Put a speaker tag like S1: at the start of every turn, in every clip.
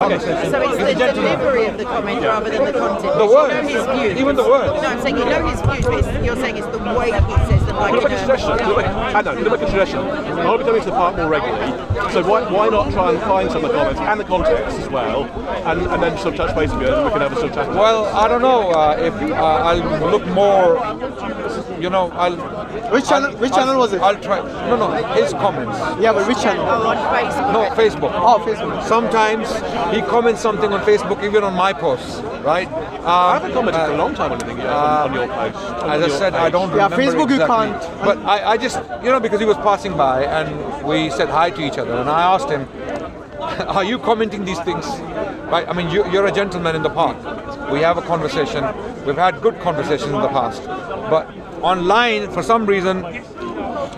S1: Okay. So it's the delivery of the comment rather than the content.
S2: The words,
S1: you know his views.
S2: even the words.
S1: No, I'm saying you know his views, but you're saying it's the way he says them. Like
S3: We'll make a suggestion. We'll make a suggestion. I'll be coming to the park more regularly, so why not try and find some of the comments and the context as well, and then sort of touch base with you, and we can have a sort of chat.
S2: Well, I don't know if I'll look more.
S4: Which channel was it?
S2: I'll try. No, his comments.
S4: Yeah, but which channel?
S1: Oh, on Facebook.
S2: No, Facebook.
S4: Oh, Facebook.
S2: Sometimes he comments something on Facebook, even on my posts, right?
S3: I haven't commented for a long time on anything yet on your post.
S2: As I said, I don't
S4: Yeah,
S2: remember
S4: Facebook you
S2: exactly.
S4: can't.
S2: But I just, because he was passing by and we said hi to each other, and I asked him, are you commenting these things? Right? I mean, you're a gentleman in the park. We have a conversation. We've had good conversations in the past. But online, for some reason...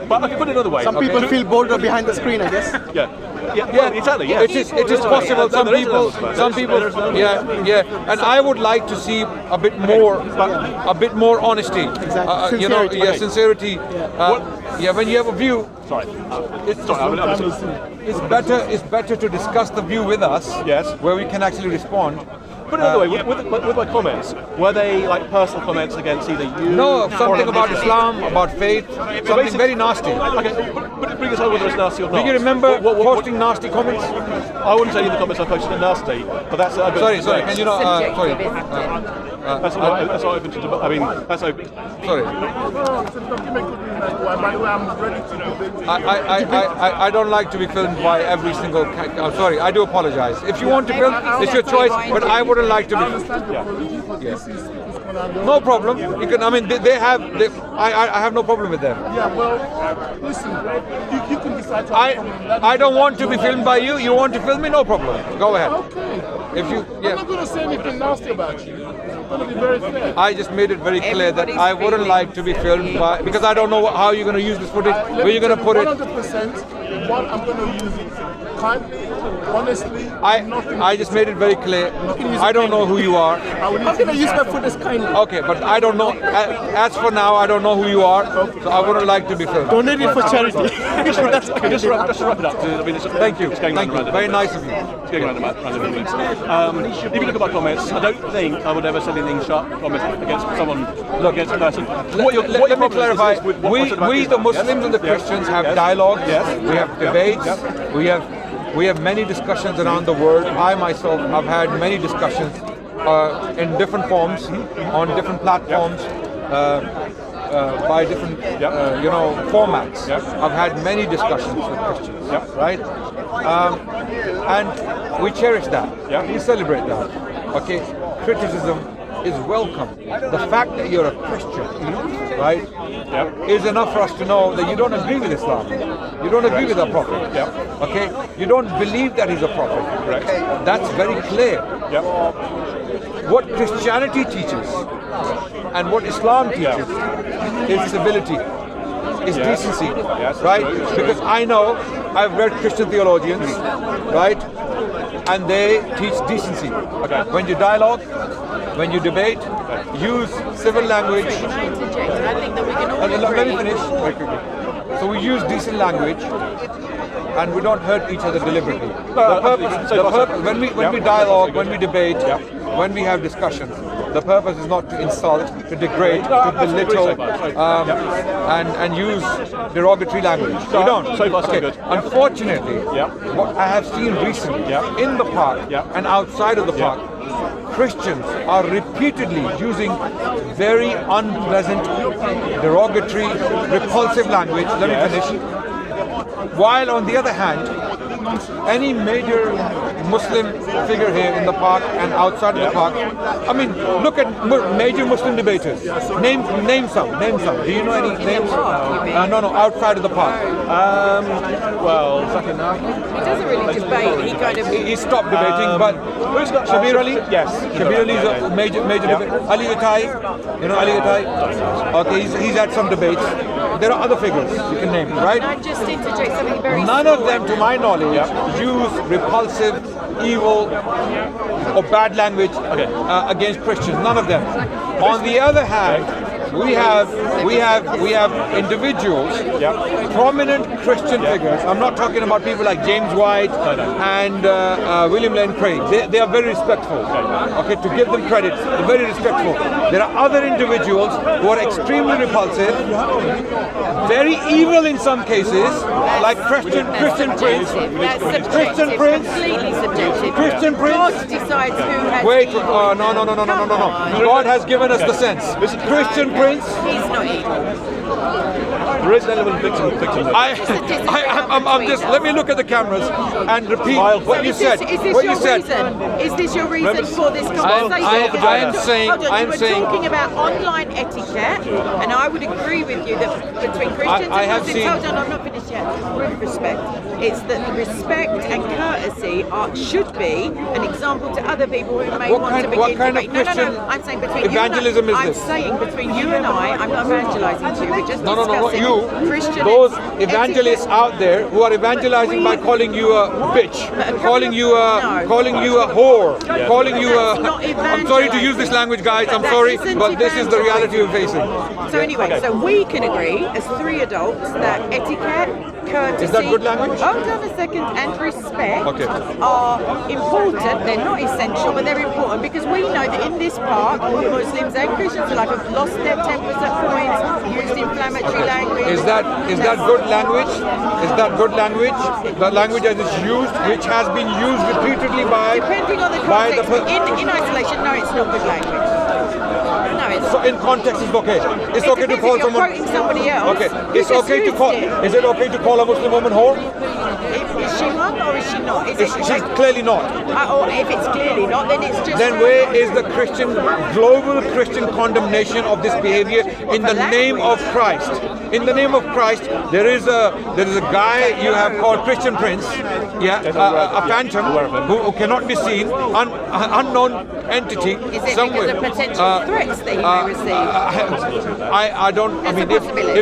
S3: But I can put it another way.
S4: Some people feel bolder behind the screen, I guess.
S3: Yeah, exactly. Yeah,
S2: It is possible. Some people. Yeah. And I would like to see a bit more honesty.
S4: Exactly.
S2: Sincerity. Sincerity. When you have a view, it's better to discuss the view with us.
S3: Yes.
S2: Where we can actually respond.
S3: Put it another way, with my comments, were they like personal comments against either you?
S2: No, something about Islam, about faith, something very nasty.
S3: Okay, but bring us over whether it's nasty or not.
S2: Do you remember posting nasty comments?
S3: I wouldn't say any of the comments I posted are nasty, but that's
S2: Sorry, can you not? Sorry.
S3: That's not open to debate. I mean, that's open.
S2: Sorry. I don't like to be filmed by every single. I'm sorry. I do apologize. If you want to film, it's your choice. But I wouldn't like to be. No problem. You can. I mean, they have. I have no problem with them.
S5: Yeah, well, listen, you can decide to...
S2: I don't want to be filmed by you. You want to film me? No problem. Go ahead.
S5: Okay.
S2: If you.
S5: I'm not going to say anything nasty about you. I'm going to be very fair.
S2: I just made it very clear that I wouldn't like to be filmed by, because I don't know how you're going to use this footage. Where you're going to put it?
S5: 100%. What I'm going to use it kindly, honestly.
S2: I just made it very clear. I don't know who you are.
S4: I'm going to use my foot as kindly.
S2: Okay, but I don't know. As for now, I don't know who you are, so I wouldn't like to be filmed.
S4: Donate it for charity.
S3: Just to wrap it up. I mean,
S2: Thank you. Very nice of you.
S3: It's going around the minutes. If you look at my comments, I don't think I would ever say anything sharp comments against someone, against a person.
S2: Let me clarify. We the Muslims and the Christians have dialogue.
S3: Yes.
S2: We have debates. We have many discussions around the world. I myself have had many discussions in different forms, on different platforms, by different formats. I've had many discussions with Christians, right? And we cherish that. We celebrate that. Okay, criticism is welcome. The fact that you're a Christian, right, is enough for us to know that you don't agree with Islam. You don't agree with the Prophet. Okay, you don't believe that he's a prophet. That's very clear. What Christianity teaches and what Islam teaches is civility, is decency, right? Because I know, I've read Christian theologians, right, and they teach decency. When you dialogue, when you debate, use civil language.
S1: Can I interject? I think that we can all agree.
S2: Let me finish very quickly. So we use decent language, and we don't hurt each other deliberately. The purpose, when we dialogue, when we debate, when we have discussions, the purpose is not to insult, to degrade, to belittle, and use derogatory language. We don't.
S3: So far, so good.
S2: Unfortunately, what I have seen recently in the park and outside of the park, Christians are repeatedly using very unpleasant, derogatory, repulsive language. Let me finish. While on the other hand, any major Muslim figure here in the park and outside of the park, I mean, look at major Muslim debaters. Name some. Do you know any names? No, outside of the park.
S3: Well, Zakir Naik.
S1: He doesn't really debate. He kind of...
S2: He stopped debating, but Shabir Ali?
S3: Yes.
S2: Shabir Ali is a major debater. Ali Attai, you know Ali Attai? Okay, he's had some debates. There are other figures you can name, right?
S1: Can I just interject something very
S2: None of them, to my knowledge, use repulsive, evil, or bad language against Christians. None of them. On the other hand, we have individuals, prominent Christian figures. I'm not talking about people like James White and William Lane Craig. They are very respectful. Okay, to give them credit, they're very respectful. There are other individuals who are extremely repulsive, very evil in some cases, like Christian Prince. Christian Prince.
S1: Completely subjective.
S2: Christian Prince.
S1: God decides who has
S2: Wait,
S1: evil.
S2: no. God has given us the sense. Christian Prince.
S1: He's not evil.
S3: There is an element of victim.
S2: I'm just. Let me look at the cameras and repeat what you said.
S1: Is this
S2: What
S1: your
S2: you said.
S1: reason? Is this your reason for this conversation?
S2: I am saying.
S1: Hold on,
S2: I
S1: you
S2: am
S1: were
S2: saying.
S1: talking about online etiquette, and I would agree with you that between Christians
S2: I
S1: and
S2: have
S1: Muslims.
S2: seen-
S1: Hold on, I'm not finished yet. With respect, it's that respect and courtesy should be an example to other people who may want to begin
S2: what kind of
S1: debate. No,
S2: Christian
S1: I'm saying between
S2: evangelism
S1: you
S2: is
S1: and I.
S2: this?
S1: I'm saying between you and I'm not evangelizing to you. We're just
S2: No, not
S1: discussing
S2: you.
S1: Christian
S2: Those
S1: etiquette.
S2: evangelists out there who are evangelizing by calling you a bitch, calling you a whore, calling you a.
S1: That's not
S2: I'm sorry to use this language, guys. I'm
S1: That
S2: sorry,
S1: isn't
S2: but this is the reality we're facing.
S1: So anyway, so we can agree as three adults that etiquette, courtesy,
S2: Is that good language?
S1: Hold on a second, and respect
S2: Okay.
S1: are important. They're not essential, but they're important because we know that in this park, Muslims and Christians alike have lost their tempers at points, used inflammatory language.
S2: Is that good language? Is that good language? The language as it's used, which has been used repeatedly by
S1: Depending on the
S2: by the
S1: context, in isolation, no, it's not good language. No, it's
S2: So in context, it's okay. It's
S1: It
S2: okay to
S1: depends
S2: call
S1: if you're
S2: someone.
S1: quoting somebody else.
S2: Okay,
S1: who
S2: it's
S1: just
S2: okay to
S1: used
S2: call.
S1: it.
S2: Is it okay to call a Muslim woman whore?
S1: Is she one or is she not?
S2: She's clearly not.
S1: Or if it's clearly not, then it's just.
S2: Then where is the global Christian condemnation of this behavior in the name of Christ? In the name of Christ, there is a guy you have called Christian Prince, a phantom who cannot be seen, unknown entity
S1: Is it
S2: somewhere.
S1: because of potential threats that he may receive?
S2: I don't. I
S1: There's
S2: mean,
S1: a possibility.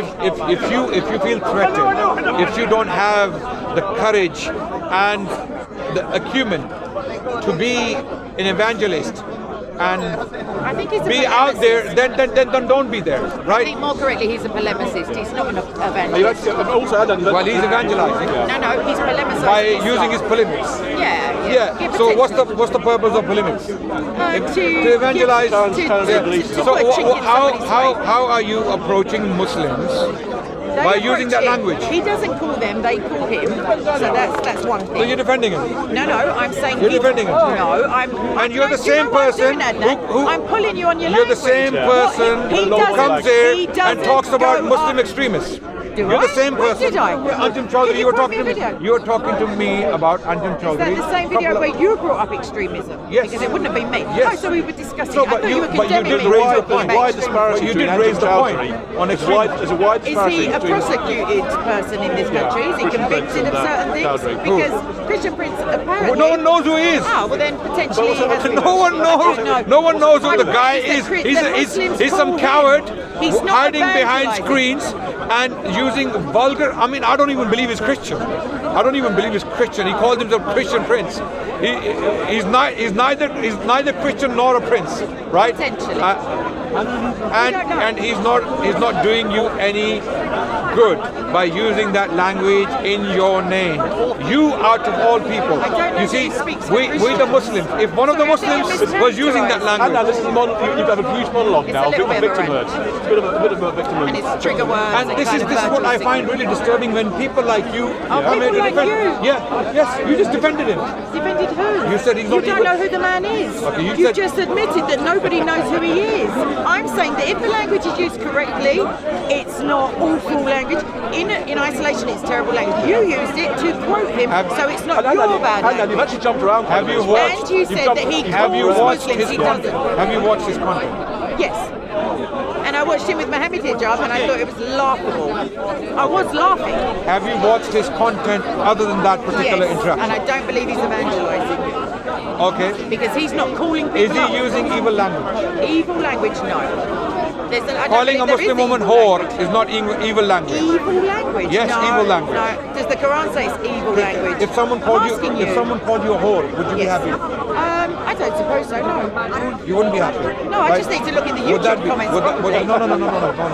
S2: if you feel threatened, if you don't have the courage and the acumen to be an evangelist and
S1: I think he's a
S2: be out
S1: polemicist.
S2: there, then don't be there,
S1: I
S2: right?
S1: think more correctly, he's a polemicist. He's not an
S3: Are you
S1: evangelist.
S3: actually, also, Adnan,
S2: Well, he's evangelizing
S1: No, he's polemicizing.
S2: by
S1: Islam.
S2: using his polemics.
S1: Yeah.
S2: So what's the purpose of polemics? To evangelize.
S1: To
S2: So
S1: put a chink in somebody's way.
S2: how are you approaching Muslims
S1: They
S2: by
S1: approach
S2: using that
S1: him.
S2: language?
S1: He doesn't call them, they call him. So that's one
S2: So
S1: thing.
S2: you're defending him.
S1: No, I'm saying
S2: You're defending him.
S1: No, I'm.
S2: And you're the same person who
S1: I'm pulling you on your
S2: You're the
S1: language.
S2: same person
S1: He
S2: who
S1: doesn't-
S2: comes here
S1: he
S2: and
S1: doesn't
S2: talks about
S1: go
S2: Muslim
S1: on-
S2: extremists.
S1: Do
S2: You're
S1: I?
S2: the same
S1: When
S2: person.
S1: did I?
S2: Anjum Chaudhary,
S1: Did
S2: you
S1: you
S2: were
S1: put me
S2: talking
S1: a
S2: to
S1: video?
S2: me. You were talking to me about Anjum
S1: Is that
S2: Chaudhary.
S1: the same video where you brought up extremism?
S2: Yes.
S1: Because it wouldn't have been me.
S2: Yes.
S1: Oh, so we were discussing.
S2: No,
S1: I
S2: but
S1: thought you were
S2: you
S1: condemning
S2: did
S1: me.
S2: raise
S1: for
S2: the
S1: talking
S2: point.
S1: about
S3: wide
S1: extremism.
S3: disparity
S2: You
S3: between
S2: did raise
S3: Anjum
S2: the point
S3: Chaudhary.
S2: on
S3: There's a wide
S1: Is
S3: disparity
S1: he a
S3: between
S1: prosecuted person in this country? Is he
S3: Christian
S1: convicted
S3: Prince
S1: of
S3: and,
S1: certain things?
S3: Chaudhary.
S1: Because Christian Prince apparently.
S2: No one knows who he is.
S1: Oh, well then potentially. he has been.
S2: No one knows.
S1: I don't
S2: No one knows who
S1: My
S2: the guy
S1: point
S2: is.
S1: that
S2: He's some
S1: Muslims
S2: coward
S1: call him. He's not
S2: hiding behind
S1: evangelizing.
S2: screens and using vulgar. I mean, I don't even believe he's Christian. I don't even believe he's Christian. He calls himself Christian Prince. He's neither Christian nor a prince, right?
S1: Potentially.
S2: And he's not doing you any good by using that language in your name. You out of all people.
S1: I don't know
S2: You
S1: if
S2: see,
S1: he speaks
S2: we the Muslims. If one of the
S1: Sorry, I think
S2: Muslims
S1: you're
S2: was using that
S3: Adnan,
S2: language,
S3: this is you've had a huge monologue
S1: It's
S3: now,
S1: a little
S3: of
S1: bit of a
S3: victimhood. It's a bit of a victimhood.
S1: And it's trigger words.
S2: and this is what I find really disturbing when people like you come
S1: people
S2: here to
S1: like
S2: defend.
S1: you?
S2: Yeah, yes, you just defended him.
S1: Defended who?
S2: You said he's
S1: You
S2: not
S1: don't
S2: even-
S1: know who the man is.
S2: Okay, you
S1: You've
S2: said-
S1: just admitted that nobody knows who he is. I'm saying that if the language is used correctly, it's not awful language. In isolation, it's terrible language. You used it to quote him, so it's not your bad
S3: Adnan, you've
S1: language.
S3: actually jumped around.
S2: Have you watched?
S1: And you said that he
S2: Have you
S1: calls
S2: watched
S1: Muslims,
S2: his
S1: he
S2: content?
S1: doesn't.
S2: Have you watched his content?
S1: Yes. And I watched him with Mohammed hijab and I thought it was laughable. I was laughing.
S2: Have you watched his content other than that particular
S1: Yes.
S2: interaction?
S1: And I don't believe he's evangelizing.
S2: Okay.
S1: Because he's not calling
S2: Is
S1: people up.
S2: he using evil language?
S1: Evil language, no.
S2: Calling a Muslim woman whore is not evil language.
S1: Evil language?
S2: Yes,
S1: no,
S2: evil language.
S1: No. Does the Quran say it's evil language?
S2: If someone called you, a whore, would you be happy?
S1: I don't suppose so. No.
S2: You wouldn't be happy.
S1: No, I just need to look in the YouTube comments.
S2: No.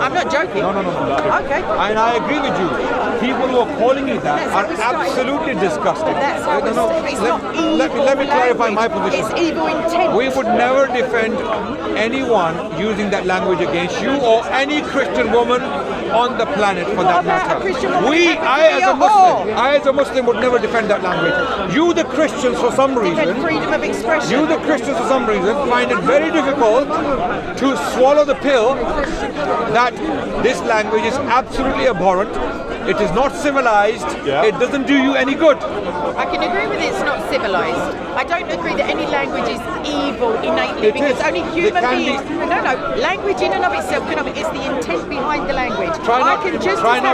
S1: I'm not joking.
S2: No.
S1: Okay.
S2: And I agree with you. People who are calling you that are absolutely disgusting.
S1: That's how it's not evil.
S2: Let me clarify my position.
S1: It's evil intent.
S2: We would never defend anyone using that language against you or any Christian woman on the planet for that matter. I as a Muslim would never defend that language. You the Christians for some reason,
S1: freedom of expression.
S2: You the Christians for some reason find it very difficult to swallow the pill that this language is absolutely abhorrent. It is not civilized. Yeah. It doesn't do you any good.
S1: I can agree with it's not civilized. I don't agree that any language is evil innately because only human beings. No, language in and of itself cannot be. It's the intent behind the language.
S2: Try not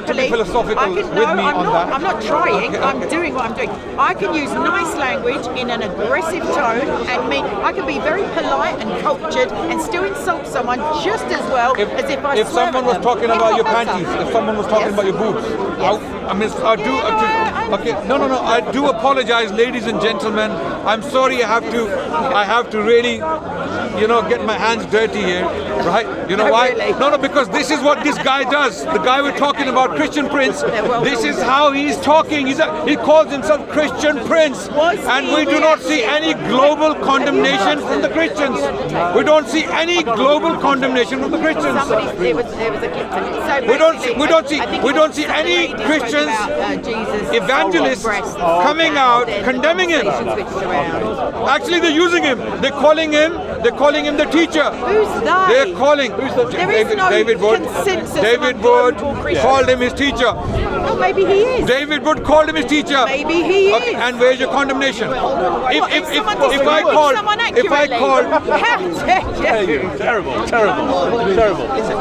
S2: to be philosophical with me on that.
S1: I'm not trying.
S2: Okay.
S1: I'm doing what I'm doing. I can use nice language in an aggressive tone and I can be very polite and cultured and still insult someone just as well as if I.
S2: If someone was talking about your panties, if someone was talking about your boobs.
S1: Yes.
S2: I do apologize, ladies and gentlemen. I'm sorry I have to really, get my hands dirty here, right? You know why?
S1: Really?
S2: No, because this is what this guy does. The guy we're talking about, Christian Prince, this is how he's talking. He calls himself Christian Prince. And we do not see any global condemnation from the Christians. We don't see any global condemnation from the Christians. We don't see any Christians, evangelists coming out condemning him. Actually, they're using him. They're calling him the teacher.
S1: Who's that?
S2: They're calling. David Wood. David Wood called him his teacher.
S1: Oh, maybe he is.
S2: David Wood called him his teacher.
S1: Maybe he is.
S2: Okay, and where's your condemnation? If I called,
S3: Terrible.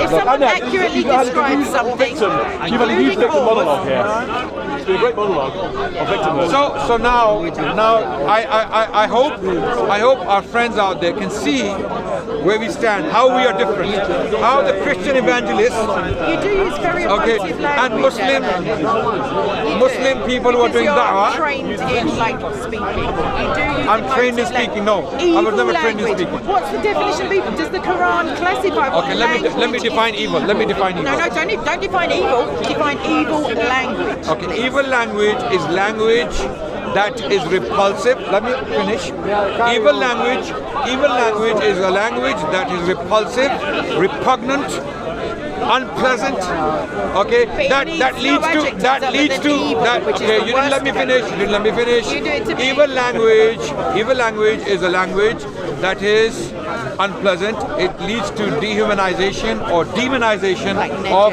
S1: If someone accurately describes something,
S3: You've had a huge victim monologue here. It's been a great monologue of victimhood.
S2: So now I hope our friends out there can see where we stand, how we are different, how the Christian evangelists,
S1: you do use very emotive language,
S2: and Muslim people who are doing da'wah.
S1: Trained in speaking.
S2: I'm trained in speaking. No, I was never trained in speaking.
S1: What's the definition of evil? Does the Quran classify?
S2: Okay, let me define evil.
S1: No, don't define evil. Define evil language.
S2: Okay, please. Evil language is language that is repulsive. Let me finish. Evil language is a language that is repulsive, repugnant, unpleasant. Okay, that leads to. Okay, you didn't let me finish. Evil language is a language that is unpleasant. It leads to dehumanization or demonization of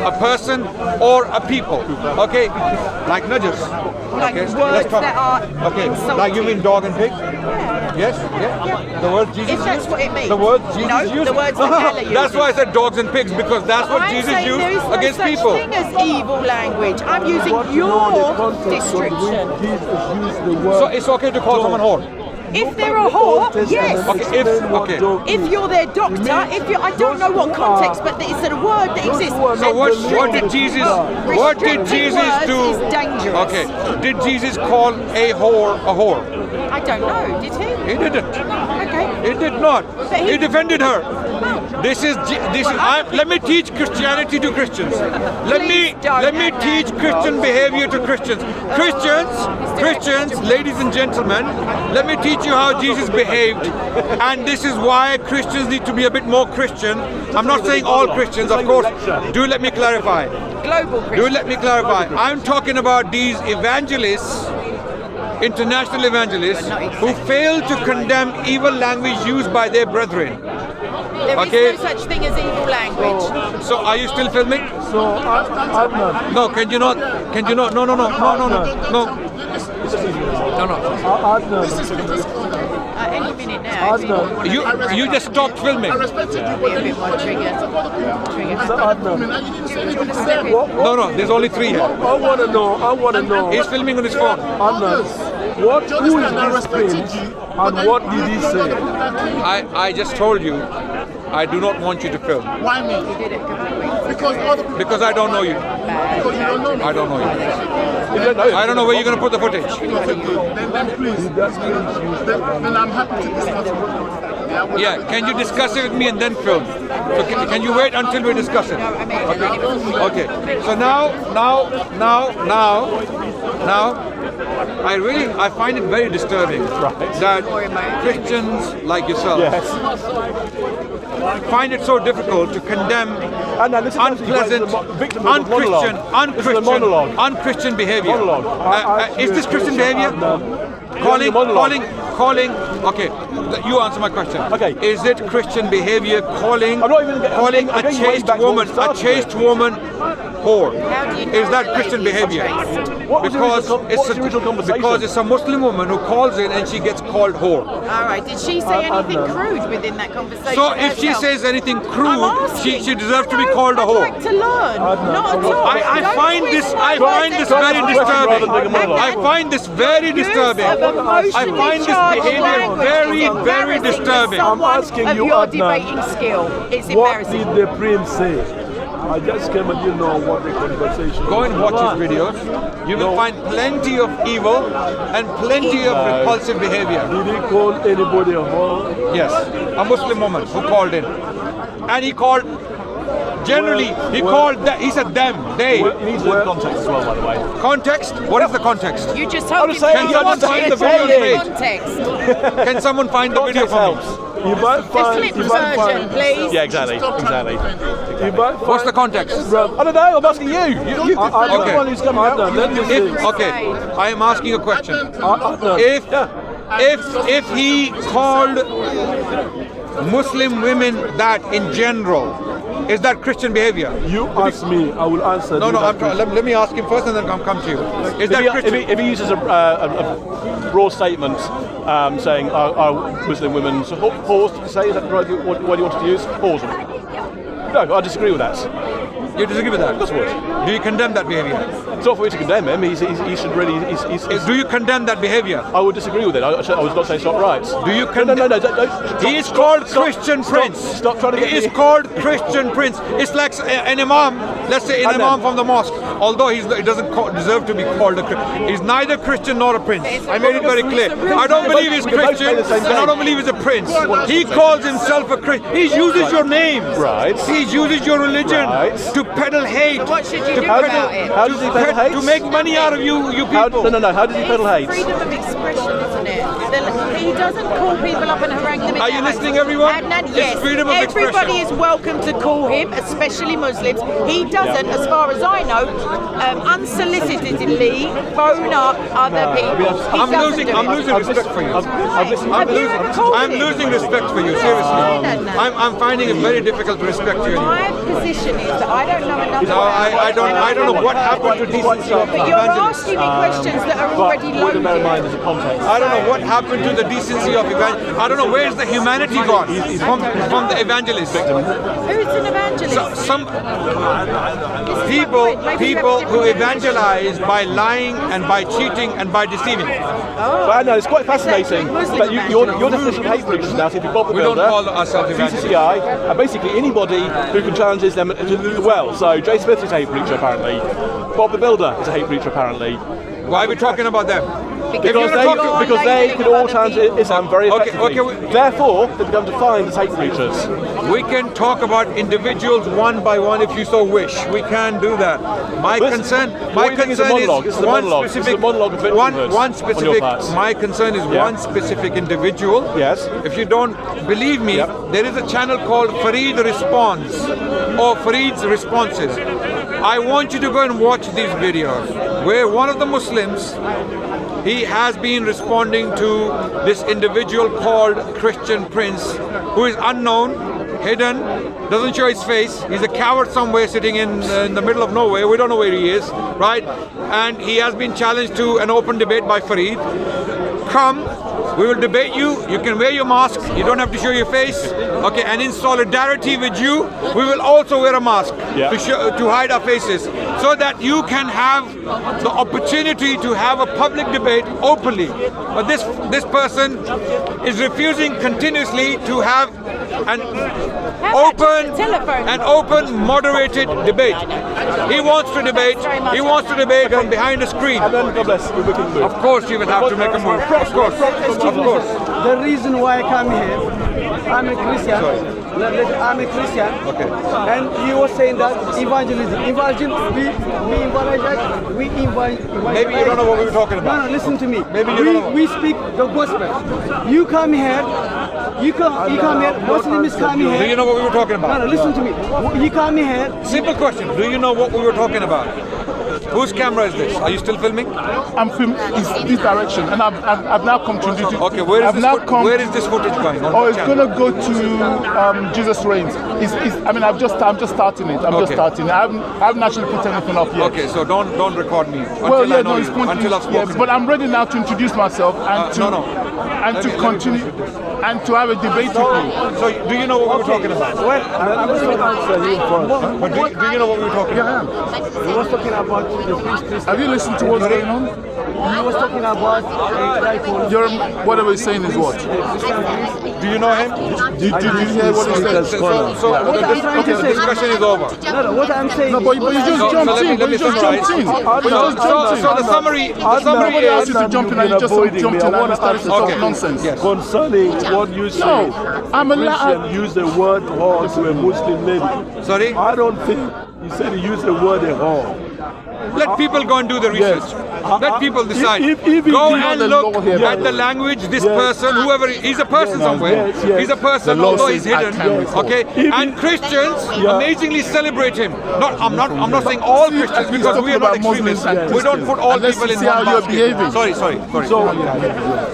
S2: a person or a people. Okay, like nudges.
S1: Like words that are insulting.
S2: Like you mean dog and pig? Yes. The word Jesus
S1: used. If that's
S2: used?
S1: what it means.
S2: The word Jesus used?
S1: The words that Allah uses.
S2: That's why I said dogs and pigs, because that's what Jesus used against people.
S1: There is no such thing as evil language. I'm using your description.
S2: So it's okay to call someone whore?
S1: If they're a whore, yes.
S2: Okay.
S1: If you're their doctor, I don't know what context, but it's a word that exists.
S2: So what did Jesus do?
S1: Is dangerous.
S2: Okay. Did Jesus call a whore a whore?
S1: I don't know. Did he?
S2: He didn't.
S1: Okay.
S2: He did not. He defended her. Let me teach Christianity to Christians. Let me teach Christian behavior to Christians. Christians, ladies and gentlemen, let me teach you how Jesus behaved. And this is why Christians need to be a bit more Christian. I'm not saying all Christians, of course. Do let me clarify.
S1: Global Christians.
S2: Do let me clarify. I'm talking about these evangelists, international evangelists, who fail to condemn evil language used by their brethren.
S1: There is no such thing as evil language.
S2: So are you still filming?
S5: So, Adnan.
S2: No, can you not? No.
S1: Any minute now.
S2: You just stopped filming.
S5: I respected you, but
S1: a bit more trigger.
S2: No, there's only 3 here.
S4: I want to know.
S2: He's filming on his phone.
S4: Who is this prince and what did he say?
S2: I just told you I do not want you to film.
S5: Why me?
S1: You did it a couple of weeks.
S5: Because other people.
S2: Because I don't know you.
S5: Because you don't know me.
S2: I don't know you.
S3: You don't know.
S2: I don't know where you're going to put the footage.
S5: Then please. Then I'm happy to discuss it.
S2: Yeah, can you discuss it with me and then film? So can you wait until we discuss it? Okay. So now, I find it very disturbing that Christians like yourself find it so difficult to condemn unpleasant, unchristian behavior. Is this Christian behavior? Calling. Okay, you answer my question.
S3: Okay.
S2: Is it Christian behavior calling a chaste woman whore? Is that Christian behavior? Because it's a Muslim woman who calls in and she gets called whore.
S1: All right. Did she say anything crude within that conversation?
S2: So if she says anything crude, she deserves to be called a
S1: I'd
S2: whore.
S1: like to learn. Not at all.
S2: I find this very disturbing. I find this very disturbing. I find this behavior very, very disturbing.
S4: I'm asking you,
S1: your
S4: Adnan,
S1: debating skill. It's
S4: What
S1: embarrassing.
S4: did the prince say? I just came and didn't know what the conversation was.
S2: Go and watch his videos. You will find plenty of evil and plenty of repulsive behavior.
S4: Did he call anybody a whore?
S2: Yes, a Muslim woman who called in. And he called, he said them, they.
S3: You need to know the context as well, by the way.
S2: Context? What is the context?
S1: You just told him
S2: Can someone find the video
S1: context.
S2: Can someone find the video for me?
S4: If I
S1: The
S4: find,
S1: clip
S4: if I
S1: version,
S4: find,
S1: please.
S3: Yeah, exactly.
S4: if I find,
S2: What's the context?
S3: I don't know. I'm asking you.
S4: I'm
S2: Okay.
S4: the one who's coming out. Let me say.
S2: Okay, I am asking a question.
S4: Adnan,
S2: If he called Muslim women that in general, is that Christian behavior?
S4: you ask me, I will answer.
S2: No,
S4: you.
S2: let me ask him first and then I'll come to you. Is that Christian?
S3: If he uses a broad statement saying are Muslim women whores, did you say? Is that the right word you wanted to use? Whores. No, I disagree with that.
S2: You disagree with that?
S3: Of course I would.
S2: Do you condemn that behavior?
S3: It's not for me to condemn him. He should really.
S2: Do you condemn that behavior?
S3: I would disagree with it. I was not saying it's not right.
S2: Do you
S3: No,
S2: condemn?
S3: don't.
S2: He is called Christian Prince.
S3: Stop trying to get
S2: He is
S3: me.
S2: called Christian Prince. It's like an imam. Let's say an imam from the mosque. Although he doesn't deserve to be called a Christian. He's neither Christian nor a prince. I made it very clear. I don't believe he's Christian and I don't believe he's a prince. He calls himself a Christian. He uses your name.
S3: Right.
S2: He uses your religion to peddle hate.
S1: What should you do
S3: How
S1: about it?
S3: does he peddle hate?
S2: To make money out of you people.
S3: No. How does he peddle hate?
S1: Freedom of expression, isn't it? He doesn't call people up and harangue them in
S2: Are
S1: their
S2: you
S1: homes.
S2: listening, everyone?
S1: Adnan,
S2: It's
S1: yes.
S2: freedom of
S1: Everybody
S2: expression.
S1: is welcome to call him, especially Muslims. He doesn't, as far as I know, unsolicitedly phone up other people. He
S2: I'm
S1: doesn't
S2: losing
S1: do it.
S2: respect for you.
S1: Have you ever called
S2: I'm
S1: him?
S2: losing respect for you, seriously. I'm finding it very difficult to respect you anymore.
S1: My position is that I don't know enough
S2: No,
S1: about
S2: I don't know what happened to decency of
S1: But you're
S2: evangelists.
S1: asking me questions that are already
S3: But bear in
S1: loaded.
S3: mind there's a context.
S2: I don't know what happened to the decency of evangelists. I don't know where's the humanity gone from the evangelists.
S1: Who's an evangelist?
S2: Some people who evangelize by lying and by cheating and by deceiving.
S3: But I know it's quite fascinating. But your definition of hate preachers now seems to be Bob the
S2: We don't
S3: Builder,
S2: call ourselves evangelists.
S3: CCCI, and basically anybody who can challenge them to do well. So Jay Smith is a hate preacher apparently. Bob the Builder is a hate preacher apparently.
S2: Why are we talking about them?
S3: Because they can all challenge Islam very effectively.
S2: Okay.
S3: Therefore, they become defined as hate preachers.
S2: We can talk about individuals one by one if you so wish. We can do that. My concern
S3: is a monologue. This is a
S2: one
S3: monologue. This is
S2: specific
S3: a monologue of victimhood
S2: one
S3: on
S2: specific.
S3: your part.
S2: My concern is one specific individual.
S3: Yes.
S2: If you don't believe me, there is a channel called Farid Response or Farid's Responses. I want you to go and watch these videos where one of the Muslims, he has been responding to this individual called Christian Prince, who is unknown, hidden, doesn't show his face. He's a coward somewhere sitting in the middle of nowhere. We don't know where he is, right? And he has been challenged to an open debate by Farid. Come We will debate you. You can wear your mask. You don't have to show your face. Okay, and in solidarity with you, we will also wear a mask to hide our faces, so that you can have the opportunity to have a public debate openly. But this person is refusing continuously to have an open, moderated debate. He wants to debate. He wants to debate from behind a screen. Of course, you will have to make a move. Of course.
S6: The reason why I come here, I'm a Christian. I'm a Christian.
S2: Okay.
S6: And you were saying that evangelism. We invite.
S2: Maybe you don't know what we were talking about.
S6: No, listen to me.
S2: Maybe you don't know.
S6: We speak the gospel. You come here. You come here. Muslims come here.
S2: Do you know what we were talking about?
S6: No, listen to me. You come here.
S2: Simple question. Do you know what we were talking about? Whose camera is this? Are you still filming?
S5: I'm filming in this direction, and I've now come to do.
S2: Okay, where is this footage going?
S5: It's gonna go to Jesus Reigns. I'm just starting it. I'm just starting. I haven't actually put anything up yet.
S2: Okay, so don't record me
S5: until I've spoken. But I'm ready now to introduce myself and to continue and to have a debate with you.
S2: So do you know what we were talking about?
S6: Well, I'm just going to answer him first.
S2: But do you know what we were talking about?
S6: He was talking about the Christian.
S5: Have you listened to what's going on?
S6: He was talking about
S5: whatever he's saying is what?
S2: Do you know him?
S5: Did you hear what he said?
S2: So the discussion is over.
S6: No, what I'm saying.
S5: No, but you just jumped in.
S2: Let me summarize. So the summary is.
S5: Nobody asked you to jump in and you just jumped in and started to talk nonsense.
S4: Concerning what you say,
S5: I'm
S4: Christian use the word whore to a Muslim lady.
S2: Sorry?
S4: I don't think he said he used the word a whore.
S2: Let people go and do the research. Let people decide. Go and look at the language. This person, whoever, he's a person somewhere. He's a person, although he's hidden. Okay, and Christians amazingly celebrate him. I'm not saying all Christians, because we are not extremists. We don't put all people in one basket. Sorry.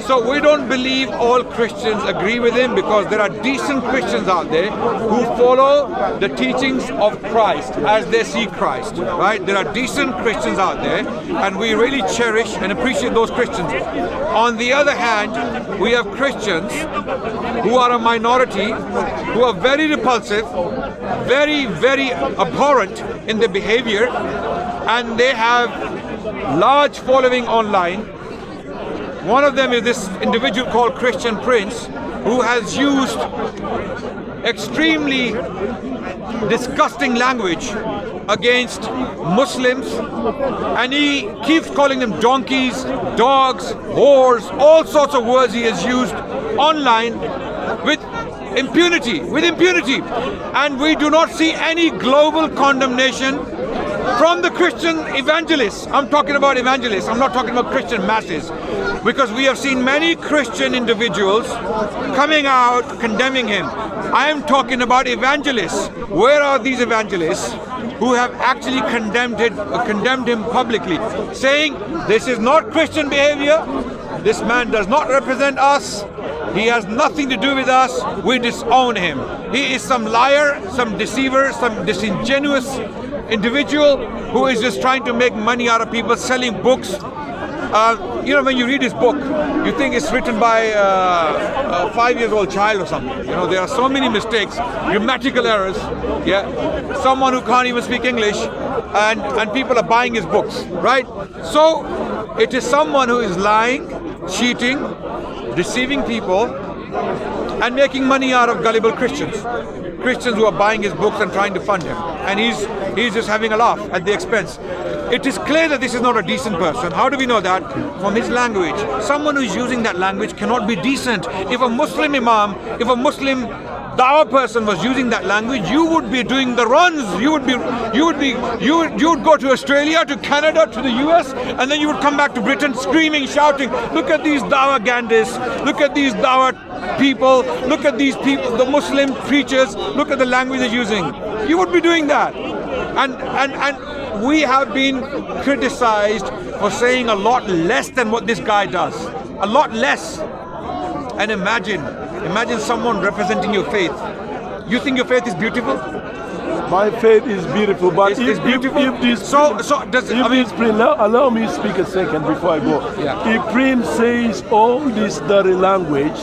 S2: So we don't believe all Christians agree with him, because there are decent Christians out there who follow the teachings of Christ as they see Christ. Right? There are decent Christians out there, and we really cherish and appreciate those Christians. On the other hand, we have Christians who are a minority, who are very repulsive, very, very abhorrent in their behavior, and they have large following online. One of them is this individual called Christian Prince, who has used extremely disgusting language against Muslims, and he keeps calling them donkeys, dogs, whores, all sorts of words he has used online with impunity. And we do not see any global condemnation from the Christian evangelists. I'm talking about evangelists, I'm not talking about Christian masses, because we have seen many Christian individuals coming out condemning him. I am talking about evangelists. Where are these evangelists who have actually condemned him publicly, saying this is not Christian behavior, this man does not represent us, he has nothing to do with us, we disown him. He is some liar, some deceiver, some disingenuous individual who is just trying to make money out of people, selling books. When you read his book, you think it's written by a 5-year-old child or something. There are so many mistakes, grammatical errors. Someone who can't even speak English, and people are buying his books, right? So it is someone who is lying, cheating, deceiving people, and making money out of gullible Christians who are buying his books and trying to fund him, and he's just having a laugh at the expense. It is clear that this is not a decent person. How do we know that? From his language. Someone who is using that language cannot be decent. If a Muslim imam, if a Muslim dawah person was using that language, you would be doing the runs. You would go to Australia, to Canada, to the US, and then you would come back to Britain screaming, shouting, look at these dawah gandis, look at these dawah people, look at these people, the Muslim preachers, look at the language they're using. You would be doing that. And we have been criticized for saying a lot less than what this guy does. A lot less. And imagine someone representing your faith You think your faith is beautiful?
S4: My faith is beautiful, but
S2: It's beautiful.
S4: if this allow me to speak a second before I go.
S2: Yeah.
S4: If Prince says all this dirty language,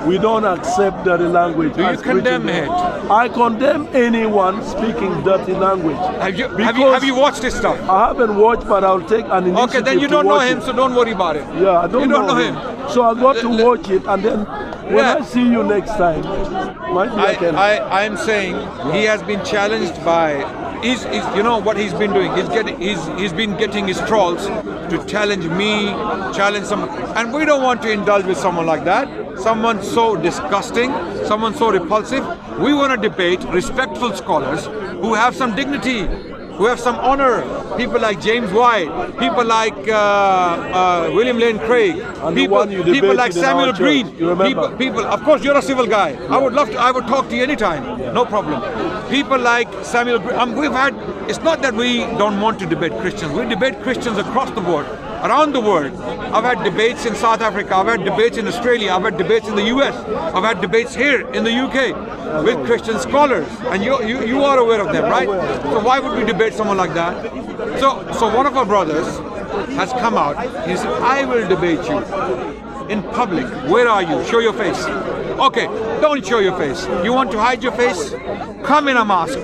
S4: we don't accept dirty language.
S2: Do you condemn it?
S4: I condemn anyone speaking dirty language.
S2: Have you watched this stuff?
S4: I haven't watched, but I'll take an initiative.
S2: Okay, then you don't know him, so don't worry about it.
S4: Yeah, I don't
S2: You don't know
S4: him.
S2: him.
S4: So I got to watch it, and then when I see you next time, might be I can.
S2: I'm saying he has been challenged by. You know what he's been doing? He's been getting his trolls to challenge me, challenge someone, and we don't want to indulge with someone like that. Someone so disgusting, someone so repulsive. We want to debate respectful scholars who have some dignity, who have some honor. People like James White, people like William Lane Craig, people like Samuel Green. People. Of course, you're a civil guy. Yeah. I would talk to you anytime. Yeah. No problem. People like Samuel Green. It's not that we don't want to debate Christians. We debate Christians across the board, around the world. I've had debates in South Africa. I've had debates in Australia. I've had debates in the US. I've had debates here in the UK with Christian scholars, and you are aware of them, right? So why would we debate someone like that? So one of our brothers has come out. He said, "I will debate you in public. Where are you? Show your face." Okay, don't show your face. You want to hide your face? Come in a mask,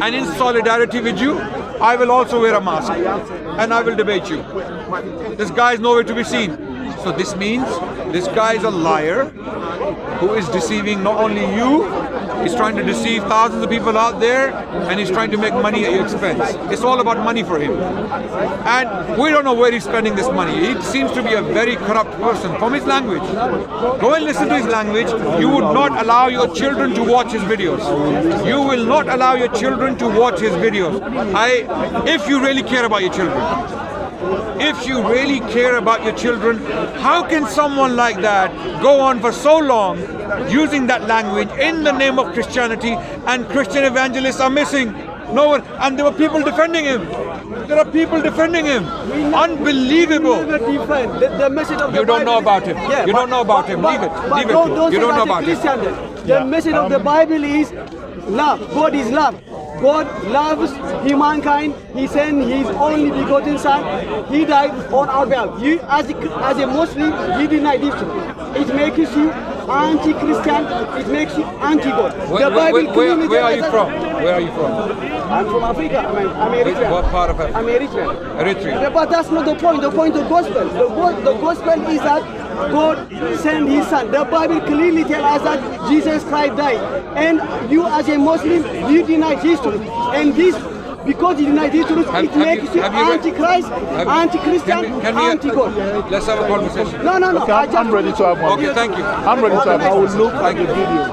S2: and in solidarity with you, I will also wear a mask, and I will debate you. This guy is nowhere to be seen. So this means this guy is a liar who is deceiving not only you, he's trying to deceive thousands of people out there, and he's trying to make money at your expense. It's all about money for him. And we don't know where he's spending this money. He seems to be a very corrupt person from his language. Go and listen to his language. You would not allow your children to watch his videos. You will not allow your children to watch his videos. If you really care about your children. If you really care about your children, how can someone like that go on for so long using that language in the name of Christianity, and Christian evangelists are missing? No one, and there were people defending him. There are people defending him. Unbelievable.
S6: The message of
S2: you don't know about him. Yeah, you don't know about him. Leave it. Leave it. You don't know about him.
S6: The message of the Bible is love. God is love. God loves humankind. He sent His only begotten Son. He died on our behalf. You, as a Muslim, you deny this. It makes you anti-Christian. It makes you anti-God.
S2: Where are you from? Where are you from?
S6: I'm from Africa. I'm Eritrean.
S2: What part of Africa?
S6: I'm Eritrean.
S2: Eritrea.
S6: But that's not the point. The point of the gospel. The gospel is that God sent His Son. The Bible clearly tells us that Jesus Christ died. And you as a Muslim, you deny this truth. And this, because you deny this truth, it makes you anti-Christ, anti-Christian, anti-God.
S2: Let's have a conversation.
S6: No.
S5: Okay, I'm ready to have one.
S2: Okay, thank you.
S5: I'm ready to have one. I will look at the video.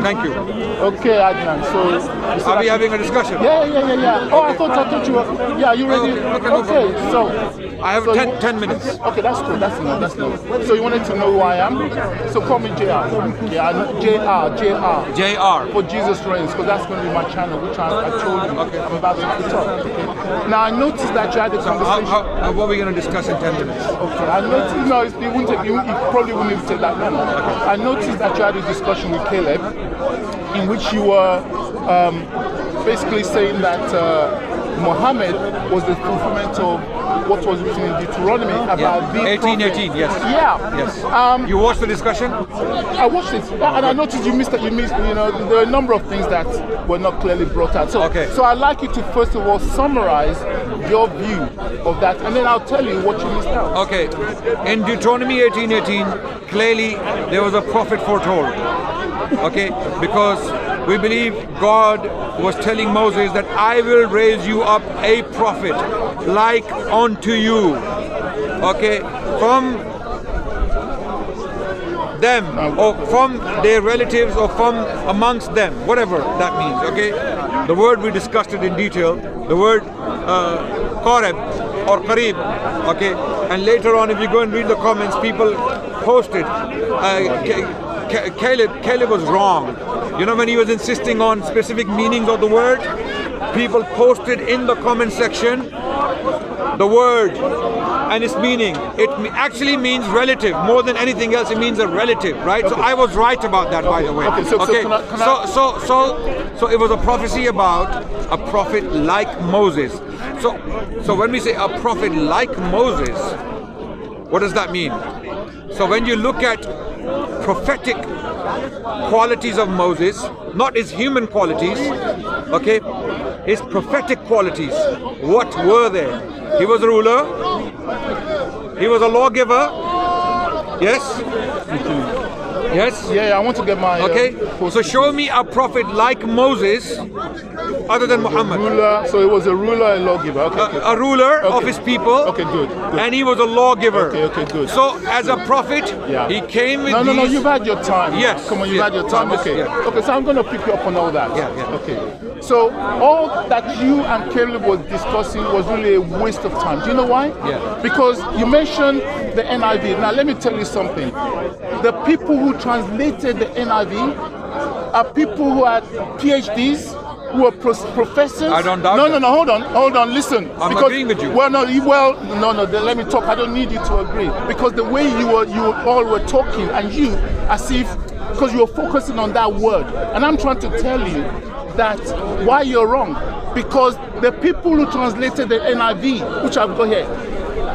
S2: Thank you.
S5: Okay, Adnan. So,
S2: are we having a discussion?
S5: Yeah. Oh, I thought you were. Yeah, you ready? Okay, so.
S2: I have 10 minutes.
S5: Okay, that's cool. That's enough. So you wanted to know who I am? So call me JR. JR. For Jesus Reigns, because that's going to be my channel, which I told you. Okay. I'm about to put up. Okay. Now I noticed that you had a conversation.
S2: What are we going to discuss in 10 minutes?
S5: Okay. I noticed. You probably wouldn't even take that long. Okay. I noticed that you had a discussion with Caleb, in which you were basically saying that Muhammad was the fulfillment of what was written in Deuteronomy about the
S2: 18:18, yes.
S5: Yeah.
S2: Yes. You watched the discussion?
S5: I watched it, and I noticed you missed. There are a number of things that were not clearly brought out. So I'd like you to first of all summarize your view of that, and then I'll tell you what you missed out.
S2: Okay. In Deuteronomy 18:18, clearly there was a prophet foretold. Okay, because we believe God was telling Moses that I will raise you up a prophet like unto you. Okay, from them or from their relatives or from amongst them, whatever that means. Okay, the word we discussed it in detail. The word Qareb or Qarib. Okay, and later on, if you go and read the comments, people posted. Caleb was wrong. You know, when he was insisting on specific meanings of the word, people posted in the comment section the word, and its meaning. It actually means relative. More than anything else, it means a relative, right? So I was right about that, by the way. So it was a prophecy about a prophet like Moses. So when we say a prophet like Moses, what does that mean? So when you look at prophetic qualities of Moses, not his human qualities, okay, his prophetic qualities, what were they? He was a ruler, he was a lawgiver, yes? Yes?
S5: Yeah, I want to get my...
S2: Okay, so show me a prophet like Moses other than Muhammad.
S5: Ruler, so he was a ruler and lawgiver. Okay,
S2: A ruler of his people.
S5: Okay, good.
S2: And he was a lawgiver.
S5: Okay, good.
S2: So as a prophet, he came with
S5: No, you've had your time.
S2: Yes.
S5: Come on, you've had your time. Okay. Okay, so I'm going to pick you up on all that.
S2: Yeah.
S5: Okay. So all that you and Caleb was discussing was really a waste of time. Do you know why?
S2: Yeah.
S5: Because you mentioned the NIV. Now let me tell you something. The people who translated the NIV are people who had PhDs, who are professors.
S2: I don't doubt
S5: No, hold on, listen.
S2: I'm agreeing with you.
S5: Let me talk. I don't need you to agree. Because the way you all were talking, and you, as if, because you were focusing on that word. And I'm trying to tell you that why you're wrong. Because the people who translated the NIV, which I've got here,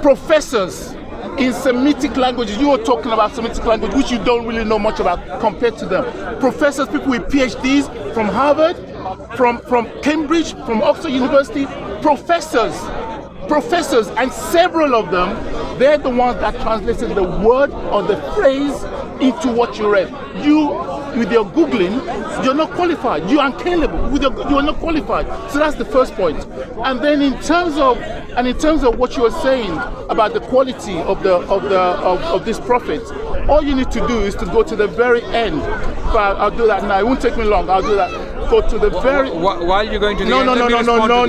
S5: professors in Semitic languages, you were talking about Semitic language, which you don't really know much about compared to them. Professors, people with PhDs from Harvard, from Cambridge, from Oxford University, professors, and several of them, they're the ones that translated the word or the phrase into what you read. You, with your Googling, you're not qualified. You and Caleb, you are not qualified. So that's the first point. And then in terms of what you were saying about the quality of this prophet, all you need to do is to go to the very end. I'll do that now. It won't take me long. I'll do that. Go to the very.
S2: Why are you going to the
S5: No.
S2: end?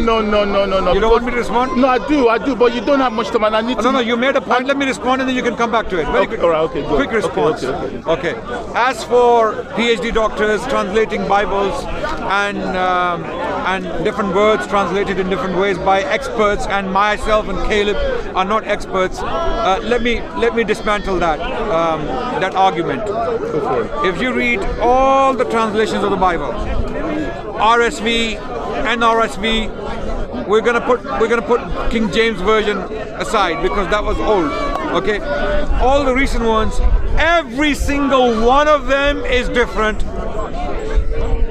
S5: No.
S2: You don't want me to respond?
S5: No, I do, but you don't have much time, and I need to.
S2: No, you made a point. Let me respond, and then you can come back to it. Very quick.
S5: All right, okay, good.
S2: Quick response.
S5: Okay.
S2: As for PhD doctors translating Bibles and different words translated in different ways by experts, and myself and Caleb are not experts, let me dismantle that argument.
S5: Go for it.
S2: If you read all the translations of the Bible, RSV, NRSV, we're gonna put King James Version aside because that was old. Okay, all the recent ones, every single one of them is different.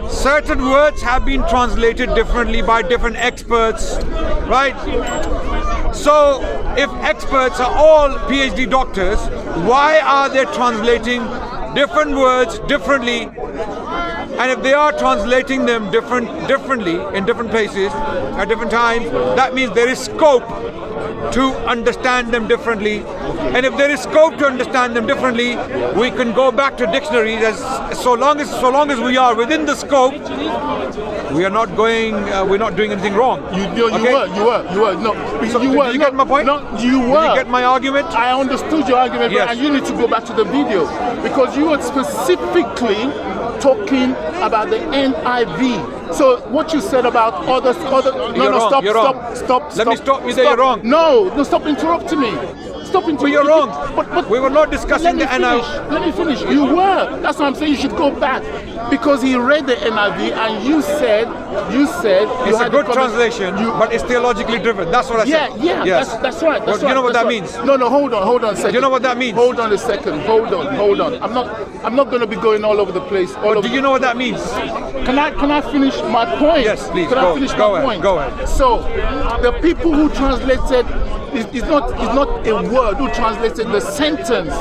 S2: Certain words have been translated differently by different experts, right? So if experts are all PhD doctors, why are they translating different words differently? And if they are translating them differently in different places at different times, that means there is scope to understand them differently. And if there is scope to understand them differently, we can go back to dictionaries. So long as we are within the scope, we're not doing anything wrong.
S5: You were. No,
S2: so,
S5: you were.
S2: Did you get my point?
S5: No, you were.
S2: Did you get my argument?
S5: I understood your argument,
S2: yes.
S5: And you need to go back to the video because you were specifically talking about the NIV. So what you said about other stop.
S2: Let me stop you there. You're wrong.
S5: No, stop interrupting me. But
S2: you're wrong. But we were not discussing the NIV.
S5: Let me finish. You were. That's what I'm saying. You should go back because he read the NIV and you said
S2: it's a good translation, but it's theologically driven. That's what I said.
S5: Yeah.
S2: Yes.
S5: That's right.
S2: Well, you know what that means?
S5: No. Hold on a second.
S2: You know what that means?
S5: Hold on a second. Hold on. I'm not going to be going all over the place.
S2: Do you know what that means?
S5: Can I finish my point?
S2: Yes, please.
S5: Can I finish my point?
S2: Go ahead.
S5: So the people who translated is not a word who translated the sentence,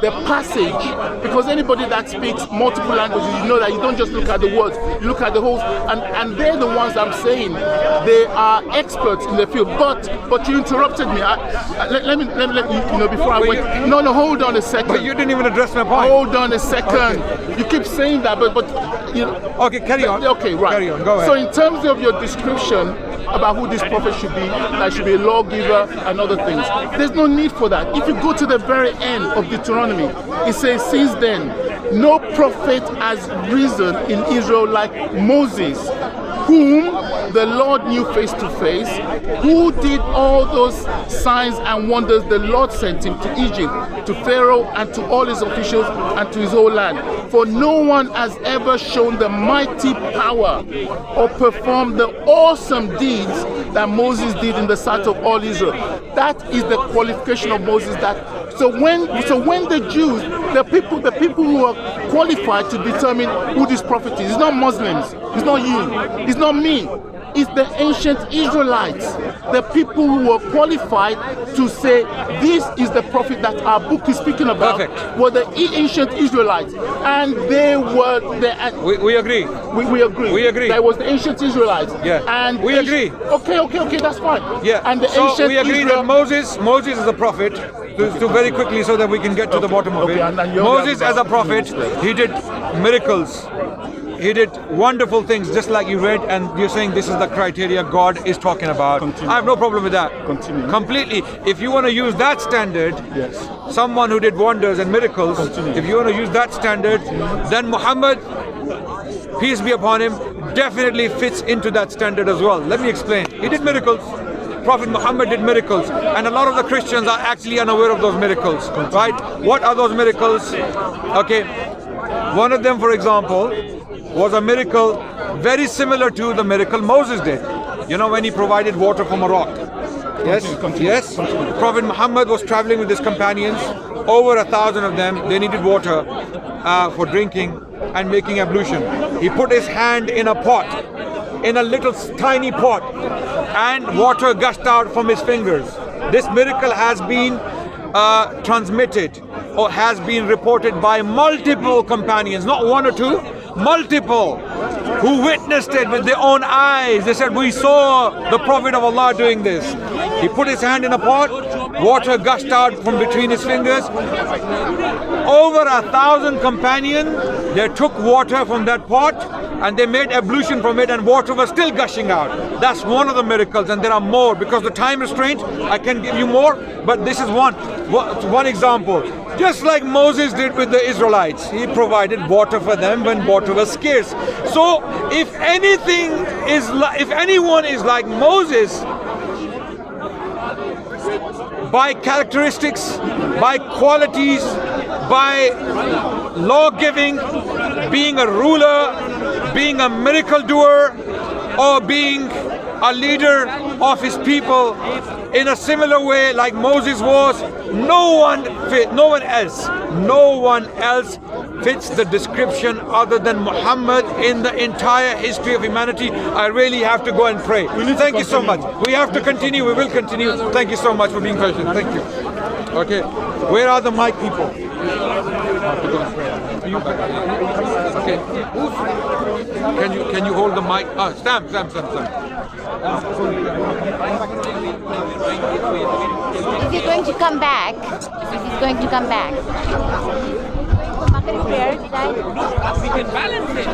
S5: the passage, because anybody that speaks multiple languages, you know that you don't just look at the words, you look at the whole, and they're the ones I'm saying they are experts in the field. But you interrupted me. Let me before I went. No, hold on a second.
S2: But you didn't even address my point.
S5: Hold on a second. Okay. You keep saying that, but you know.
S2: Okay, carry on.
S5: Okay, right.
S2: Carry on. Go ahead.
S5: So in terms of your description about who this prophet should be, that should be a lawgiver and other things. There's no need for that. If you go to the very end of Deuteronomy, it says, since then, no prophet has risen in Israel like Moses, whom the Lord knew face to face, who did all those signs and wonders the Lord sent him to Egypt, to Pharaoh and to all his officials and to his whole land. For no one has ever shown the mighty power or performed the awesome deeds that Moses did in the sight of all Israel. That is the qualification of Moses. So when the Jews, the people who are qualified to determine who this prophet is, it's not Muslims, it's not you, it's not me. It's the ancient Israelites, the people who were qualified to say this is the prophet that our book is speaking about.
S2: Perfect.
S5: Were the ancient Israelites, and they were the.
S2: We agree.
S5: We agree.
S2: We agree.
S5: That was the ancient Israelites.
S2: Yeah.
S5: And
S2: we agree.
S5: Okay, that's fine.
S2: Yeah.
S5: And the
S2: so
S5: ancient
S2: we agree
S5: Israel,
S2: that Moses is a prophet. To very quickly, so that we can get to the bottom of it.
S5: and
S2: Moses, as a prophet, he did miracles. He did wonderful things, just like you read, and you're saying this is the criteria God is talking about.
S3: Continue.
S2: I have no problem with that.
S3: Continue.
S2: Completely. If you want to use that standard,
S3: Yes.
S2: someone who did wonders and miracles,
S3: Continue.
S2: if you want to use that standard, then Muhammad, peace be upon him, definitely fits into that standard as well. Let me explain. He did miracles. Prophet Muhammad did miracles, and a lot of the Christians are actually unaware of those miracles, right? What are those miracles? Okay, one of them, for example, was a miracle very similar to the miracle Moses did. You know, when he provided water from a rock. Yes, yes. Prophet Muhammad was traveling with his companions, over 1,000 of them. They needed water for drinking and making ablution. He put his hand in a pot, in a little tiny pot, and water gushed out from his fingers. This miracle has been transmitted or has been reported by multiple companions, not one or two, multiple, who witnessed it with their own eyes. They said, we saw the Prophet of Allah doing this. He put his hand in a pot, water gushed out from between his fingers. Over 1,000 companions, they took water from that pot and they made ablution from it, and water was still gushing out. That's one of the miracles, and there are more. Because the time restraint, I can give you more, but this is one example. Just like Moses did with the Israelites, he provided water for them when water was scarce. So if anyone is like Moses, by characteristics, by qualities, by law giving, being a ruler, being a miracle doer, or being a leader of his people in a similar way like Moses was, no one else fits the description other than Muhammad in the entire history of humanity. I really have to go and pray. Thank you so much. We have to continue. We will continue. Thank you so much for being patient. Thank you. Okay. Where are the mic people? Okay. Can you hold the mic? Sam.
S7: If you're going to come back, We can balance it.